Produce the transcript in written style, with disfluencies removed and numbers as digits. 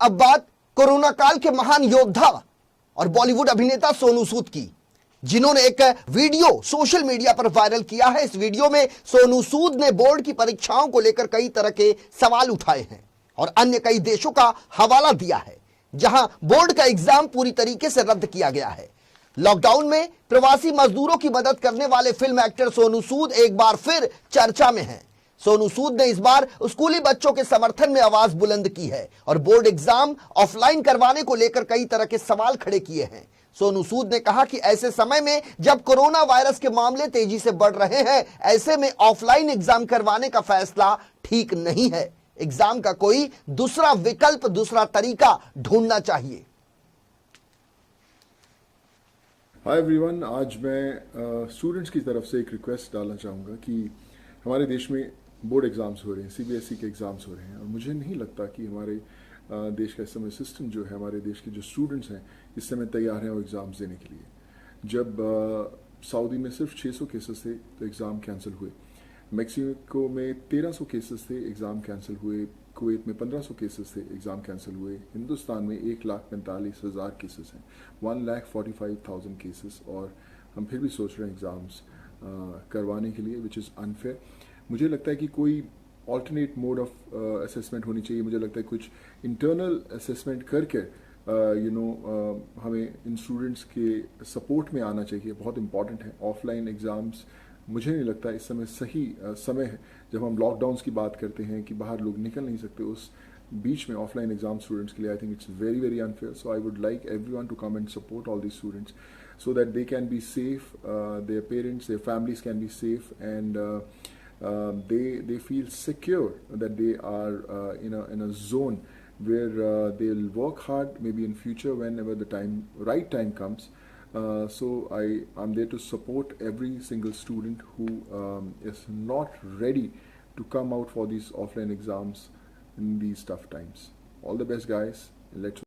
अब बात कोरोना काल के महान योद्धा और बॉलीवुड अभिनेता सोनू सूद की, जिन्होंने एक वीडियो सोशल मीडिया पर वायरल किया है। इस वीडियो में सोनू सूद ने बोर्ड की परीक्षाओं को लेकर कई तरह के सवाल उठाए हैं और अन्य कई देशों का हवाला दिया है जहां बोर्ड का एग्जाम पूरी तरीके से रद्द किया गया है। लॉकडाउन में प्रवासी मजदूरों की मदद करने वाले फिल्म एक्टर सोनू सूद एक बार फिर चर्चा में हैं। सोनू सूद ने इस बार स्कूली बच्चों के समर्थन में आवाज बुलंद की है और बोर्ड एग्जाम ऑफलाइन करवाने को लेकर कई तरह के सवाल खड़े किए हैं। सोनू सूद ने कहा कि ऐसे समय में जब कोरोना वायरस के मामले तेजी से बढ़ रहे हैं, ऐसे में ऑफलाइन एग्जाम करवाने का फैसला ठीक नहीं है। एग्जाम का कोई दूसरा विकल्प, दूसरा तरीका ढूंढना चाहिए। हाय एवरीवन, आज मैं स्टूडेंट्स की तरफ से एक रिक्वेस्ट डालना चाहूँगा कि हमारे देश में बोर्ड एग्ज़ाम्स हो रहे हैं, सीबीएसई के एग्ज़ाम्स हो रहे हैं और मुझे नहीं लगता कि हमारे देश का इस समय सिस्टम जो है, हमारे देश के जो स्टूडेंट्स हैं इस समय तैयार हैं वो एग्ज़ाम्स देने के लिए। जब सऊदी में सिर्फ 600 केसेस थे तो एग्ज़ाम कैंसिल हुए, मेक्सिको में 1300 केसेस थे, एग्ज़ाम कैंसिल हुए, कुवैत में 1500 केसेस थे, एग्ज़ाम कैंसिल हुए, हिंदुस्तान में 1,45,000 केसेस हैं, 1,45,000 केसेस, और हम फिर भी सोच रहे हैं एग्ज़ाम्स करवाने के लिए, विच इज़ अनफेयर। मुझे लगता है कि कोई ऑल्टरनेट मोड ऑफ असेसमेंट होनी चाहिए। मुझे लगता है कुछ इंटरनल असेसमेंट करके हमें इन स्टूडेंट्स के सपोर्ट में आना चाहिए, बहुत इंपॉर्टेंट है। ऑफलाइन एग्ज़ाम्स मुझे नहीं लगता इस समय सही समय है। जब हम लॉकडाउन्स की बात करते हैं कि बाहर लोग निकल नहीं सकते, उस बीच में ऑफलाइन एग्जाम स्टूडेंट्स के लिए I think it's very very unfair. So I would like everyone to come and support all these students so that they can be safe, their parents, their families can be safe, and they feel secure that they are in a zone where they'll work hard maybe in future whenever the right time comes. So I'm there to support every single student who is not ready to come out for these offline exams in these tough times. All the best, guys. Let's